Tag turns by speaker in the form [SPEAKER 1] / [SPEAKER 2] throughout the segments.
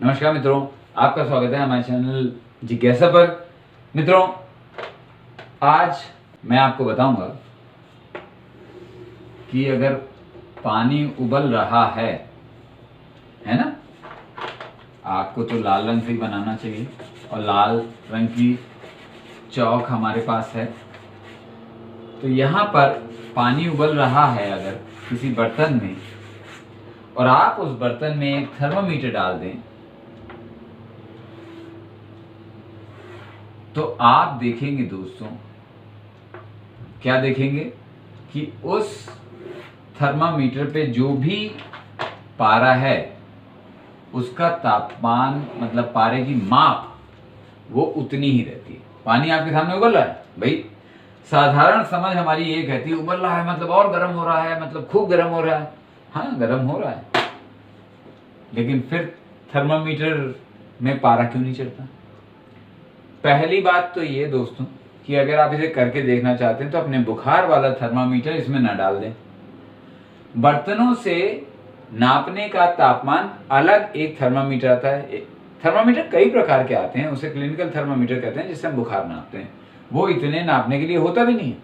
[SPEAKER 1] नमस्कार मित्रों, आपका स्वागत है हमारे चैनल जिज्ञासा पर। मित्रों, आज मैं आपको बताऊंगा कि अगर पानी उबल रहा है ना, आग को तो लाल रंग से ही बनाना चाहिए और लाल रंग की चौक हमारे पास है। तो यहाँ पर पानी उबल रहा है अगर किसी बर्तन में, और आप उस बर्तन में एक थर्मामीटर डाल दें, तो आप देखेंगे दोस्तों, क्या देखेंगे कि उस थर्मामीटर पे जो भी पारा है उसका तापमान, मतलब पारे की माप, वो उतनी ही रहती है। पानी आपके सामने उबल रहा है, भाई साधारण समझ हमारी ये कहती है उबल रहा है मतलब और गर्म हो रहा है, मतलब खूब गर्म हो रहा है। हाँ, गर्म हो रहा है, लेकिन फिर थर्मामीटर में पारा क्यों नहीं चढ़ता? पहली बात तो ये दोस्तों कि अगर आप इसे करके देखना चाहते हैं तो अपने बुखार वाला थर्मामीटर इसमें ना डाल दें। बर्तनों से नापने का तापमान अलग एक थर्मामीटर आता है। थर्मामीटर कई प्रकार के आते हैं, उसे क्लिनिकल थर्मामीटर कहते हैं, जिससे हम बुखार नापते हैं। वो इतने नापने के लिए होता भी नहीं है,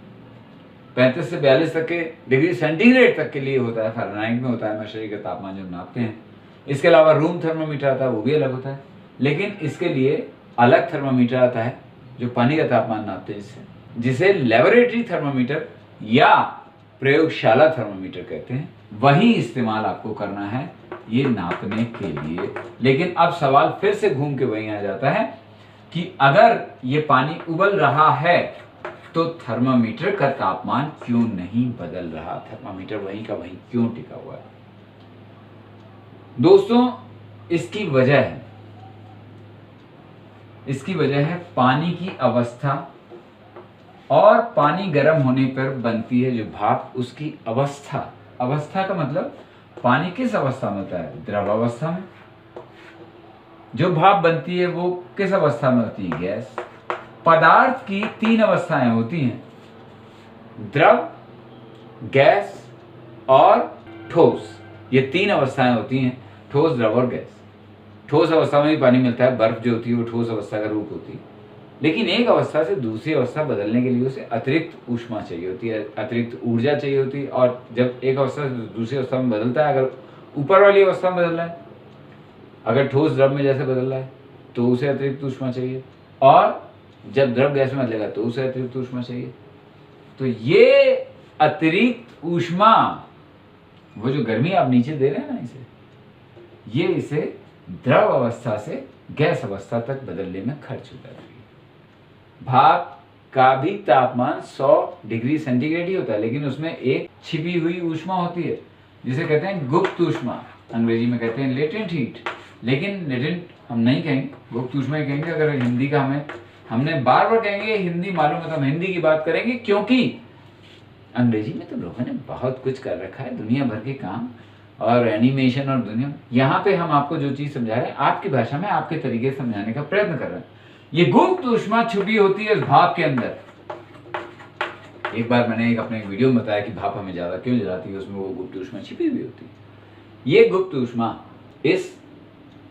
[SPEAKER 1] 35 से 42 तक के डिग्री सेंटीग्रेड तक के लिए होता है, फ़ारेनहाइट में होता है हमारे शरीर का तापमान जो नापते हैं। इसके अलावा रूम थर्मामीटर आता है, वो भी अलग होता है। लेकिन इसके लिए अलग थर्मामीटर आता है जो पानी का तापमान नापते हैं, जिसे लेबोरेटरी थर्मामीटर या प्रयोगशाला थर्मामीटर कहते हैं। वही इस्तेमाल आपको करना है ये नापने के लिए। लेकिन अब सवाल फिर से घूम के वहीं आ जाता है कि अगर ये पानी उबल रहा है तो थर्मामीटर का तापमान क्यों नहीं बदल रहा? थर्मामीटर वहीं का वहीं क्यों टिका हुआ है? दोस्तों, इसकी वजह है पानी की अवस्था, और पानी गर्म होने पर बनती है जो भाप, उसकी अवस्था। अवस्था का मतलब पानी किस अवस्था में होता है? द्रव अवस्था में। जो भाप बनती है वो किस अवस्था में होती है? गैस। पदार्थ की 3 अवस्थाएं होती हैं, द्रव, गैस और ठोस। ये 3 अवस्थाएं होती हैं, ठोस, द्रव और गैस। ठोस अवस्था में भी पानी मिलता है, बर्फ जो होती है वो ठोस अवस्था का रूप होती है। लेकिन एक अवस्था से दूसरी अवस्था बदलने के लिए उसे अतिरिक्त ऊष्मा चाहिए होती है, अतिरिक्त ऊर्जा चाहिए होती है। और जब एक अवस्था से दूसरी अवस्था में बदलता है, अगर ऊपर वाली अवस्था में बदल रहा है, अगर ठोस द्रव में जैसे बदल रहा है, तो उसे अतिरिक्त ऊष्मा चाहिए, और जब द्रव गैस में बदलेगा तो उसे अतिरिक्त ऊष्मा चाहिए। तो ये अतिरिक्त ऊष्मा, वो जो गर्मी आप नीचे दे रहे हैं ना, इसे द्रव अवस्था से गैस अवस्था तक बदलने में खर्च हो जाती है। भाप का भी तापमान 100 डिग्री सेंटीग्रेड ही होता है, लेकिन उसमें एक छिपी हुई ऊष्मा होती है जिसे कहते हैं गुप्त ऊष्मा, अंग्रेजी में कहते हैं लेटेंट हीट। लेकिन लेटेंट हम नहीं कहेंगे, गुप्त ऊष्मा ही कहेंगे। अगर हिंदी का हमने बार बार कहेंगे, हिंदी मालूम है तो हम हिंदी की बात करेंगे, क्योंकि अंग्रेजी में तो लोगों ने बहुत कुछ कर रखा है, दुनिया भर के काम और एनिमेशन और दुनिया। यहाँ पे हम आपको जो चीज़ समझा रहे हैं आपकी भाषा में, आपके तरीके से समझाने का प्रयत्न कर रहे हैं। ये गुप्त ऊष्मा छुपी होती है इस भाप के अंदर। एक बार मैंने अपने वीडियो में बताया कि भाप हमें ज़्यादा क्यों जलाती है, उसमें वो गुप्त ऊष्मा छिपी हुई होती है। ये गुप्त ऊष्मा इस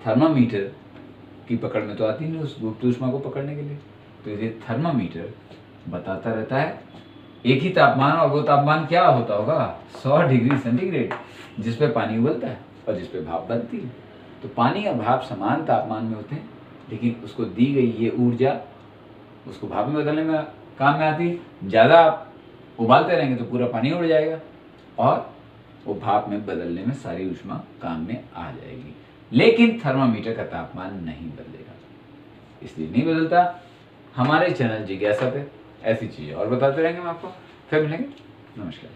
[SPEAKER 1] थर्मामीटर की पकड़ में तो आती नहीं, उस गुप्त ऊष्मा को पकड़ने के लिए। तो ये थर्मामीटर बताता रहता है एक ही तापमान, और वो तापमान क्या होता होगा? 100 डिग्री सेंटीग्रेड, जिस पे पानी उबलता है और जिस पे भाप बनती है। तो पानी और भाप समान तापमान में होते हैं, लेकिन उसको दी गई ये ऊर्जा उसको भाप में बदलने में काम में आती है। ज़्यादा आप उबालते रहेंगे तो पूरा पानी उड़ जाएगा और वो भाप में बदलने में सारी ऊष्मा काम में आ जाएगी। लेकिन थर्मामीटर का तापमान नहीं बदलेगा, इसलिए नहीं बदलता। हमारे चैनल जिज्ञासा पे ऐसी चीज़ें और बताते रहेंगे हम आपको। फिर मिलेंगे, नमस्कार।